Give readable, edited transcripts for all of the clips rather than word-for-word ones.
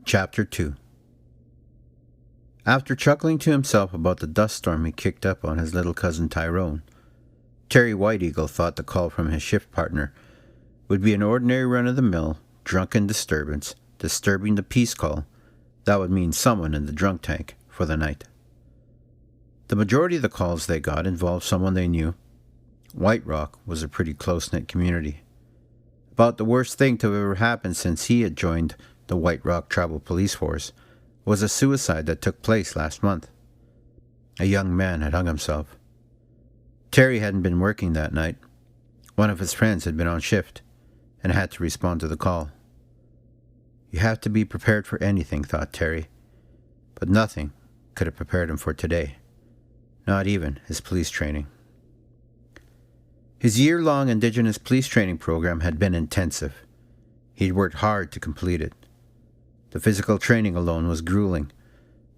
Chapter 2. After chuckling to himself about the dust storm he kicked up on his little cousin Tyrone, Terry White Eagle thought the call from his shift partner would be an ordinary run-of-the-mill, drunken disturbance, disturbing the peace call that would mean someone in the drunk tank for the night. The majority of the calls they got involved someone they knew. White Rock was a pretty close-knit community. About the worst thing to have ever happened since he had joined the White Rock Tribal Police Force was a suicide that took place last month. A young man had hung himself. Terry hadn't been working that night. One of his friends had been on shift and had to respond to the call. You have to be prepared for anything, thought Terry, but nothing could have prepared him for today, not even his police training. His year-long Indigenous police training program had been intensive. He'd worked hard to complete it. The physical training alone was grueling,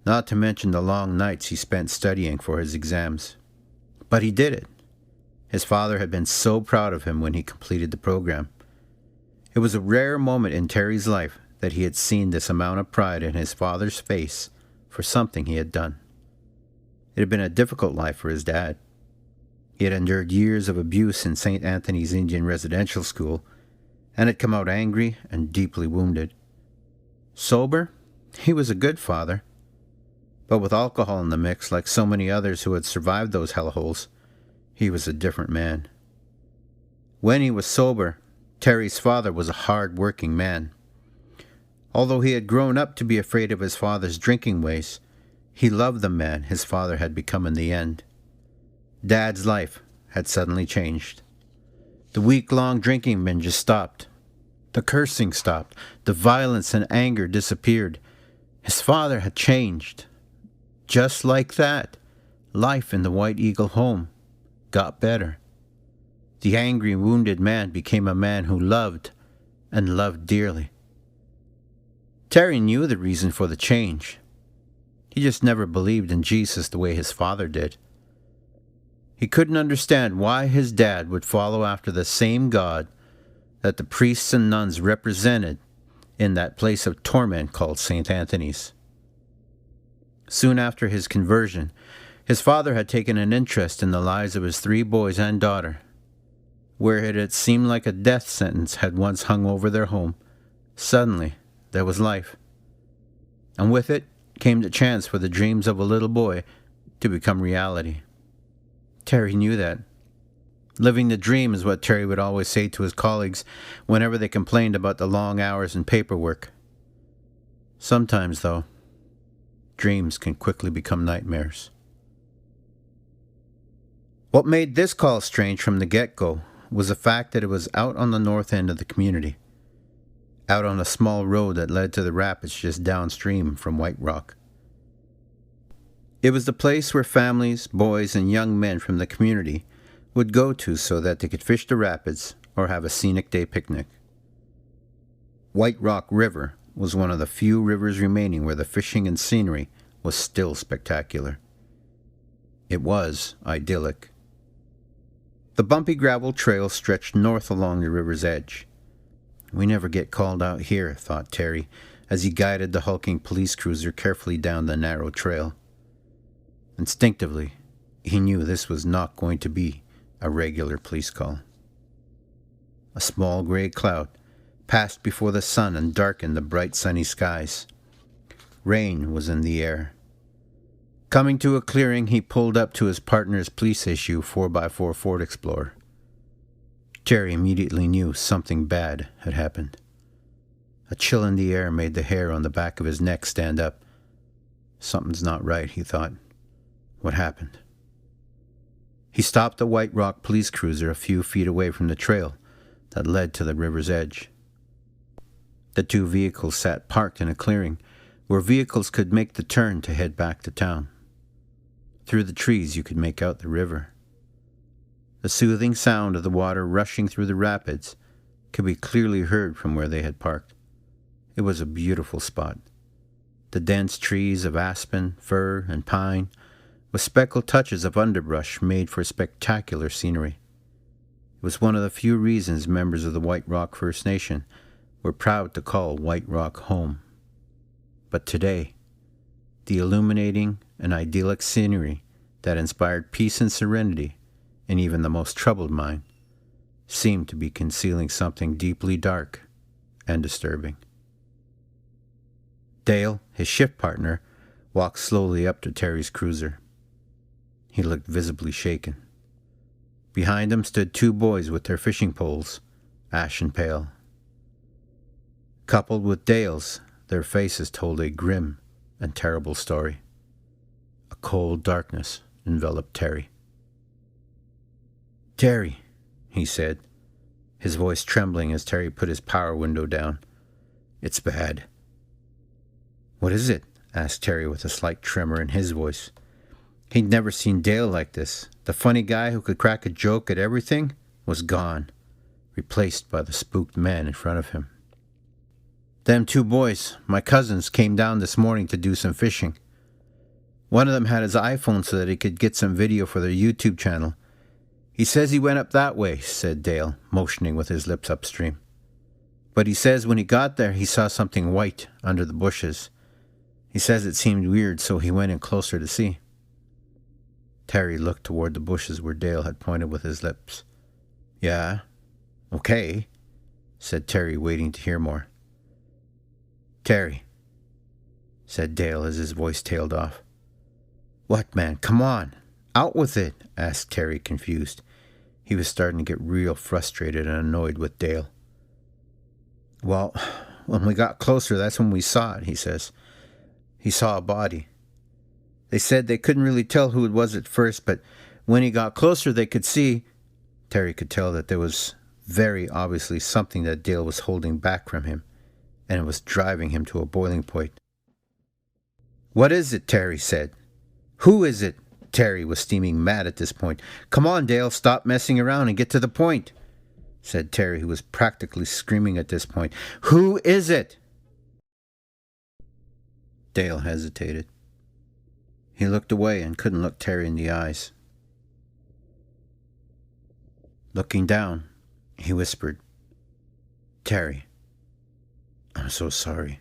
not to mention the long nights he spent studying for his exams. But he did it. His father had been so proud of him when he completed the program. It was a rare moment in Terry's life that he had seen this amount of pride in his father's face for something he had done. It had been a difficult life for his dad. He had endured years of abuse in St. Anthony's Indian Residential School and had come out angry and deeply wounded. Sober, he was a good father, but with alcohol in the mix, like so many others who had survived those hellholes, he was a different man. When he was sober, Terry's father was a hard-working man. Although he had grown up to be afraid of his father's drinking ways, he loved the man his father had become in the end. Dad's life had suddenly changed. The week-long drinking binge stopped. The cursing stopped. The violence and anger disappeared. His father had changed. Just like that, life in the White Eagle home got better. The angry, wounded man became a man who loved, and loved dearly. Terry knew the reason for the change. He just never believed in Jesus the way his father did. He couldn't understand why his dad would follow after the same God that the priests and nuns represented in that place of torment called St. Anthony's. Soon after his conversion, his father had taken an interest in the lives of his 3 boys and daughter. Where it had seemed like a death sentence had once hung over their home, suddenly there was life. And with it came the chance for the dreams of a little boy to become reality. Terry knew that. Living the dream is what Terry would always say to his colleagues whenever they complained about the long hours and paperwork. Sometimes, though, dreams can quickly become nightmares. What made this call strange from the get-go was the fact that it was out on the north end of the community, out on a small road that led to the rapids just downstream from White Rock. It was the place where families, boys, and young men from the community would go to so that they could fish the rapids or have a scenic day picnic. White Rock River was one of the few rivers remaining where the fishing and scenery was still spectacular. It was idyllic. The bumpy gravel trail stretched north along the river's edge. We never get called out here, thought Terry, as he guided the hulking police cruiser carefully down the narrow trail. Instinctively, he knew this was not going to be a regular police call. A small gray cloud passed before the sun and darkened the bright sunny skies. Rain was in the air. Coming to a clearing, he pulled up to his partner's police issue 4x4 Ford Explorer. Terry immediately knew something bad had happened. A chill in the air made the hair on the back of his neck stand up. Something's not right, he thought. What happened? He stopped the White Rock police cruiser a few feet away from the trail that led to the river's edge. The 2 vehicles sat parked in a clearing where vehicles could make the turn to head back to town. Through the trees you could make out the river. The soothing sound of the water rushing through the rapids could be clearly heard from where they had parked. It was a beautiful spot. The dense trees of aspen, fir, and pine, with speckled touches of underbrush, made for spectacular scenery. It was one of the few reasons members of the White Rock First Nation were proud to call White Rock home. But today, the illuminating and idyllic scenery that inspired peace and serenity in even the most troubled mind seemed to be concealing something deeply dark and disturbing. Dale, his shift partner, walked slowly up to Terry's cruiser. He looked visibly shaken. Behind him stood two boys with their fishing poles, ashen pale. Coupled with Dale's, their faces told a grim and terrible story. A cold darkness enveloped Terry. "Terry," he said, his voice trembling as Terry put his power window down. "It's bad." "What is it?" asked Terry with a slight tremor in his voice. He'd never seen Dale like this. The funny guy who could crack a joke at everything was gone, replaced by the spooked man in front of him. "Them two boys, my cousins, came down this morning to do some fishing. One of them had his iPhone so that he could get some video for their YouTube channel. He says he went up that way," said Dale, motioning with his lips upstream. "But he says when he got there he saw something white under the bushes. He says it seemed weird, so he went in closer to see." Terry looked toward the bushes where Dale had pointed with his lips. "Yeah, okay," said Terry, waiting to hear more. "Terry," said Dale as his voice tailed off. "What, man? Come on. Out with it," asked Terry, confused. He was starting to get real frustrated and annoyed with Dale. "Well, when we got closer, that's when we saw it," he says. "He saw a body. They said they couldn't really tell who it was at first, but when he got closer they could see." Terry could tell that there was very obviously something that Dale was holding back from him, and it was driving him to a boiling point. "What is it?" Terry said. "Who is it?" Terry was steaming mad at this point. "Come on, Dale, stop messing around and get to the point," said Terry, who was practically screaming at this point. "Who is it?" Dale hesitated. He looked away and couldn't look Terry in the eyes. Looking down, he whispered, "Terry, I'm so sorry."